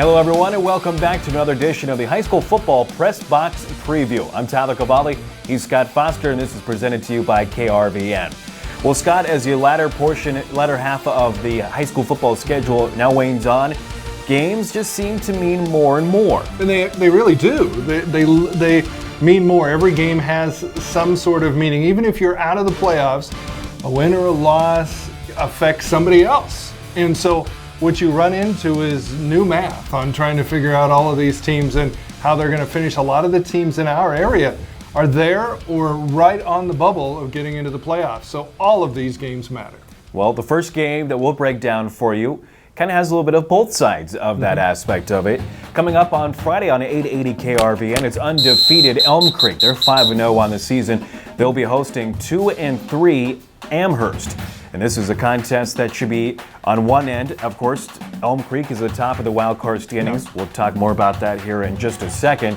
Hello everyone and welcome back to another edition of the High School Football Press Box Preview. I'm Tyler Cavali, he's Scott Foster, and this is presented to you by KRVN. Well, Scott, as the latter half of the high school football schedule now wanes on, games just seem to mean more and more. And they really do. They mean more. Every game has some sort of meaning. Even if you're out of the playoffs, a win or a loss affects somebody else. And so what you run into is new math on trying to figure out all of these teams and how they're going to finish. A lot of the teams in our area are there or right on the bubble of getting into the playoffs. So all of these games matter. Well, the first game that we'll break down for you kind of has a little bit of both sides of that aspect of it. Coming up on Friday on 880 KRVN, it's undefeated Elm Creek. They're 5-0 on the season. They'll be hosting 2-3 Amherst. And this is a contest that should be on one end. Of course, Elm Creek is at the top of the wild card standings. Yep. We'll talk more about that here in just a second.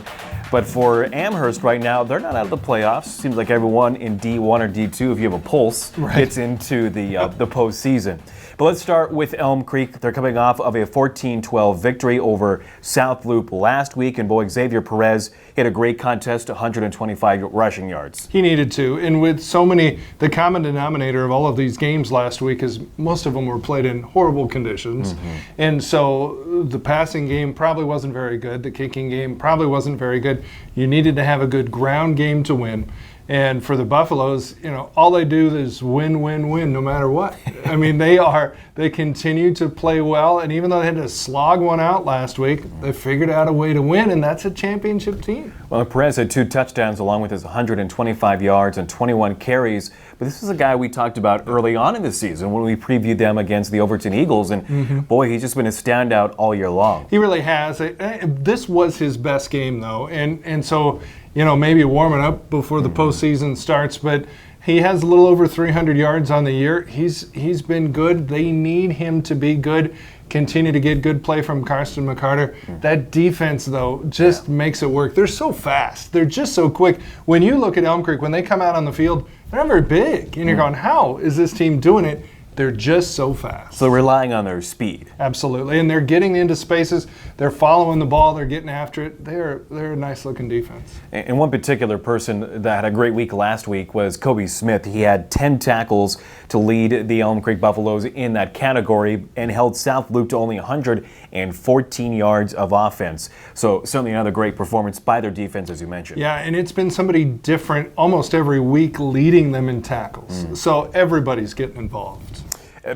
But for Amherst right now, they're not out of the playoffs. Seems like everyone in D1 or D2, if you have a pulse, gets into the postseason. But let's start with Elm Creek. They're coming off of a 14-12 victory over South Loop last week. And boy, Xavier Perez hit a great contest, 125 rushing yards. He needed to. And with so many, the common denominator of all of these games last week is most of them were played in horrible conditions. And so the passing game probably wasn't very good. The kicking game probably wasn't very good. You needed to have a good ground game to win. And for the Buffaloes, all they do is win, win, win, no matter what. I mean, they continue to play well, and even though they had to slog one out last week, they figured out a way to win, and that's a championship team. Well, Perez had 2 touchdowns along with his 125 yards and 21 carries, but this is a guy we talked about early on in the season when we previewed them against the Overton Eagles, and boy, he's just been a standout all year long. He really has. This was his best game, though, and so maybe warming up before the postseason starts, but he has a little over 300 yards on the year. He's been good. They need him to be good. Continue to get good play from Karsten McCarter. That defense, though, just makes it work. They're so fast. They're just so quick. When you look at Elm Creek, when they come out on the field, they're not very big. And you're going, how is this team doing it? They're just so fast. So relying on their speed. Absolutely. And they're getting into spaces. They're following the ball. They're getting after it. They're a nice-looking defense. And one particular person that had a great week last week was Kobe Smith. He had 10 tackles to lead the Elm Creek Buffaloes in that category and held South Loop to only 114 yards of offense. So certainly another great performance by their defense, as you mentioned. Yeah, and it's been somebody different almost every week leading them in tackles. So everybody's getting involved.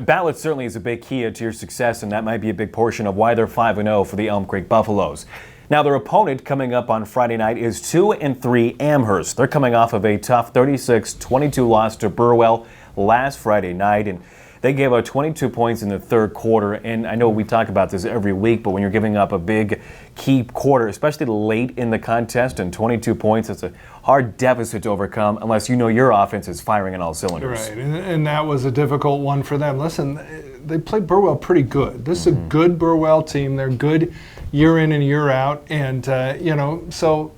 Balance certainly is a big key to your success, and that might be a big portion of why they're 5-0 for the Elm Creek Buffaloes. Now, their opponent coming up on Friday night is 2-3 Amherst. They're coming off of a tough 36-22 loss to Burwell last Friday night, and they gave up 22 points in the third quarter. And I know we talk about this every week, but when you're giving up a big key quarter, especially late in the contest, and 22 points, it's a hard deficit to overcome unless you know your offense is firing on all cylinders. Right, and that was a difficult one for them. Listen, they played Burwell pretty good. This is a good Burwell team. They're good year in and year out. And, so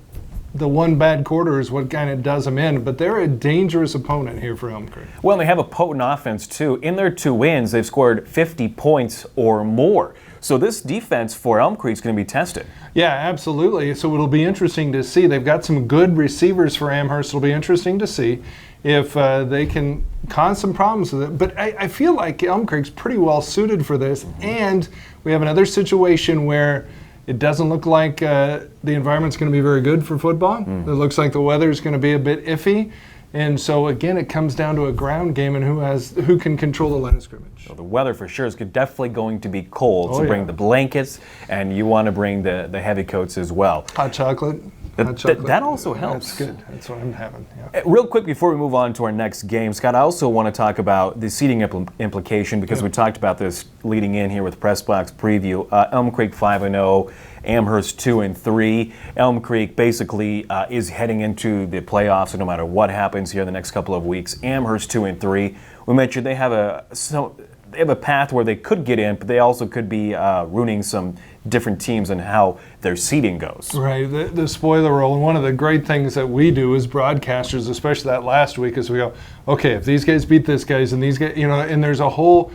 the one bad quarter is what kind of does them in, but they're a dangerous opponent here for Elm Creek. Well, they have a potent offense, too. In their 2 wins, they've scored 50 points or more. So this defense for Elm Creek is going to be tested. Yeah, absolutely. So it'll be interesting to see. They've got some good receivers for Amherst. It'll be interesting to see if they can cause some problems with it. But I feel like Elm Creek's pretty well suited for this, and we have another situation where it doesn't look like the environment's going to be very good for football. It looks like the weather's going to be a bit iffy. And so, again, it comes down to a ground game and who can control the line of scrimmage. Well, the weather for sure is definitely going to be cold. So bring the blankets, and you want to bring the heavy coats as well. Hot chocolate. That also helps. That's good. That's what I'm having. Yeah. Real quick before we move on to our next game, Scott, I also want to talk about the seating implication because we talked about this leading in here with Press Box Preview. Elm Creek 5-0, Amherst 2-3. Elm Creek basically is heading into the playoffs, so no matter what happens here in the next couple of weeks. Amherst 2-3. We mentioned they have a path where they could get in, but they also could be ruining some different teams and how their seeding goes. Right, the spoiler role. And one of the great things that we do as broadcasters, especially that last week, is we go, okay, if these guys beat this guys and these guys, and there's a whole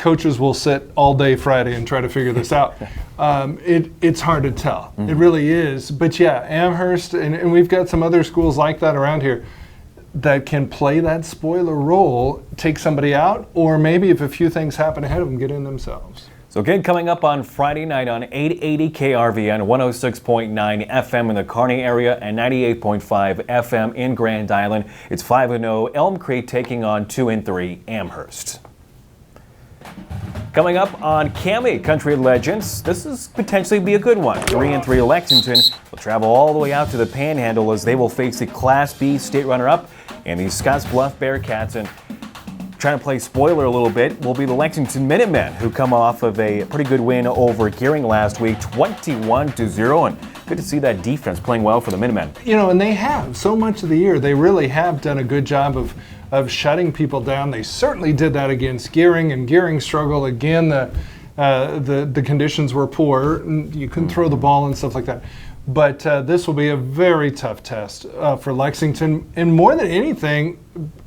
coaches will sit all day Friday and try to figure this out. It's hard to tell. It really is. But yeah, Amherst, and we've got some other schools like that around here that can play that spoiler role, take somebody out, or maybe if a few things happen ahead of them, get in themselves. So again, coming up on Friday night on 880 KRVN, 106.9 FM in the Kearney area and 98.5 FM in Grand Island. It's 5-0 Elm Creek taking on 2-3 Amherst. Coming up on Cami Country Legends, this is potentially be a good one. 3-3 Lexington will travel all the way out to the Panhandle as they will face the Class B state runner-up and the Scottsbluff Bearcats. And trying to play spoiler a little bit will be the Lexington Minutemen, who come off of a pretty good win over Gearing last week, 21-0. And good to see that defense playing well for the Minutemen. You know, and they have so much of the year. They really have done a good job of shutting people down. They certainly did that against Gearing, and Gearing struggled again. The conditions were poor. You couldn't throw the ball and stuff like that. But this will be a very tough test for Lexington. And more than anything,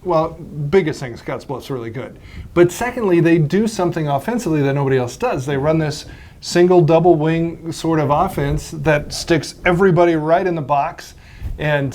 well, biggest thing, Scottsbluff's really good. But secondly, they do something offensively that nobody else does. They run this single double wing sort of offense that sticks everybody right in the box and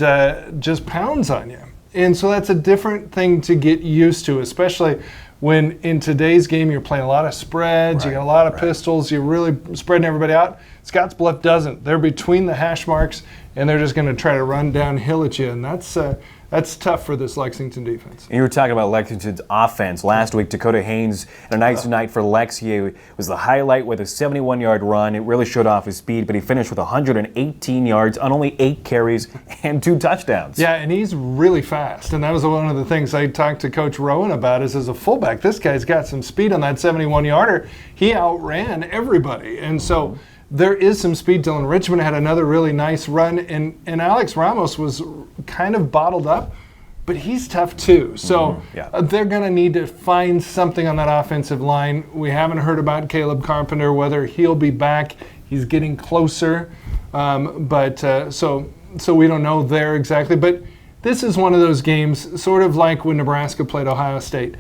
just pounds on you. And so that's a different thing to get used to, especially when in today's game you're playing a lot of spreads, you got a lot of pistols, you're really spreading everybody out. Scottsbluff doesn't. They're between the hash marks, and they're just going to try to run downhill at you, and that's tough for this Lexington defense. And you were talking about Lexington's offense. Last week, Dakota Haynes, a nice night for Lex. He was the highlight with a 71-yard run. It really showed off his speed, but he finished with 118 yards on only 8 carries and 2 touchdowns. Yeah, and he's really fast, and that was one of the things I talked to Coach Rowan about is as a fullback, this guy's got some speed on that 71-yarder. He outran everybody, and so there is some speed. Dylan Richmond had another really nice run, and Alex Ramos was kind of bottled up, but he's tough too. So they're going to need to find something on that offensive line. We haven't heard about Caleb Carpenter, whether he'll be back. He's getting closer, so we don't know there exactly. But this is one of those games, sort of like when Nebraska played Ohio State.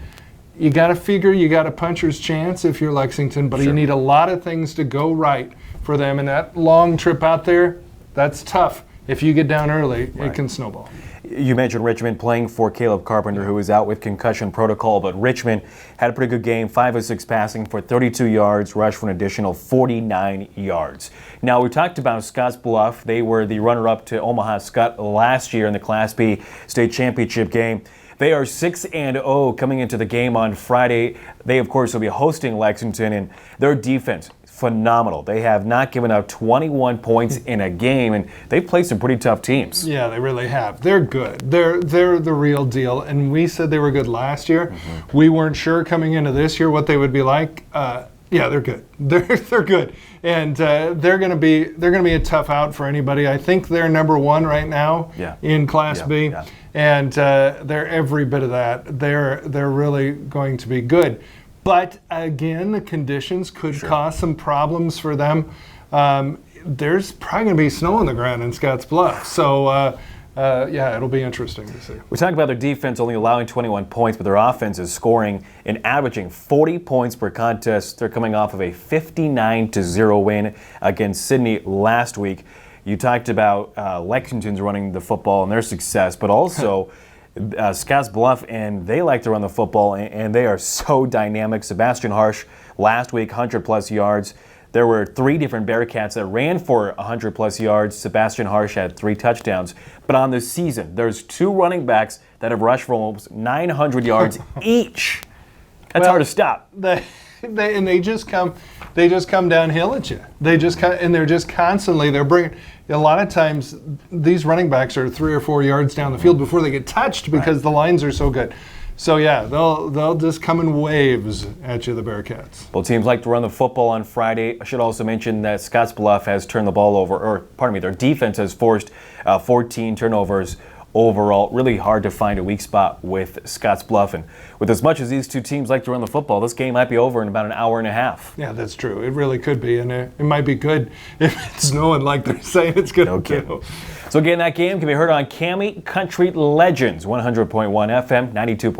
You got to figure you got a puncher's chance if you're Lexington, but you need a lot of things to go right for them. And that long trip out there, that's tough. If you get down early, it can snowball. You mentioned Richmond playing for Caleb Carpenter, who is out with concussion protocol, but Richmond had a pretty good game, 5 of 6 passing for 32 yards, rushed for an additional 49 yards. Now, we talked about Scottsbluff. They were the runner-up to Omaha Scott last year in the Class B state championship game. They are 6-0 coming into the game on Friday. They, of course, will be hosting Lexington, and their defense, phenomenal. They have not given up 21 points in a game, and they've played some pretty tough teams. Yeah, they really have. They're good. They're the real deal, and we said they were good last year. We weren't sure coming into this year what they would be like. Yeah, they're good. They're good, and they're going to be a tough out for anybody. I think they're number 1 right now in Class B. And they're every bit of that. They're really going to be good. But again, the conditions could cause some problems for them. There's probably going to be snow on the ground in Scottsbluff. So, it'll be interesting to see. We talked about their defense only allowing 21 points, but their offense is scoring and averaging 40 points per contest. They're coming off of a 59-0 win against Sydney last week. You talked about Lexington's running the football and their success, but also Scottsbluff, and they like to run the football, and they are so dynamic. Sebastian Harsh, last week, 100-plus yards. There were 3 different Bearcats that ran for 100-plus yards. Sebastian Harsh had 3 touchdowns. But on the season, there's 2 running backs that have rushed for almost 900 yards each. That's hard to stop. They just come downhill at you. They're just constantly, they're bringing, a lot of times these running backs are 3 or 4 yards down the field before they get touched because the lines are so good. So yeah, they'll just come in waves at you, the Bearcats. Both teams like to run the football on Friday. I should also mention that Scottsbluff has turned the ball over, their defense has forced 14 turnovers overall. Really hard to find a weak spot with Scottsbluff. And with as much as these two teams like to run the football, this game might be over in about an hour and a half. Yeah, that's true. It really could be. And it might be good if it's snowing like they're saying it's going to do. So again, that game can be heard on Cami Country Legends, 100.1 FM, 92.7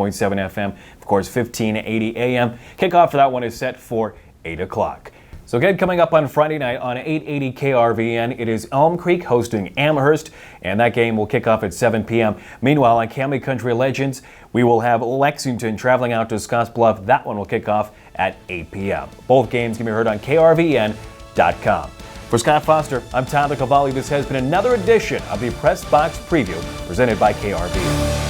FM, of course, 1580 AM. Kickoff for that one is set for 8 o'clock. So again, coming up on Friday night on 880 KRVN, it is Elm Creek hosting Amherst, and that game will kick off at 7 p.m. Meanwhile, on Cami Country Legends, we will have Lexington traveling out to Scottsbluff. That one will kick off at 8 p.m. Both games can be heard on KRVN.com. For Scott Foster, I'm Tyler Cavali. This has been another edition of the Press Box Preview presented by KRVN.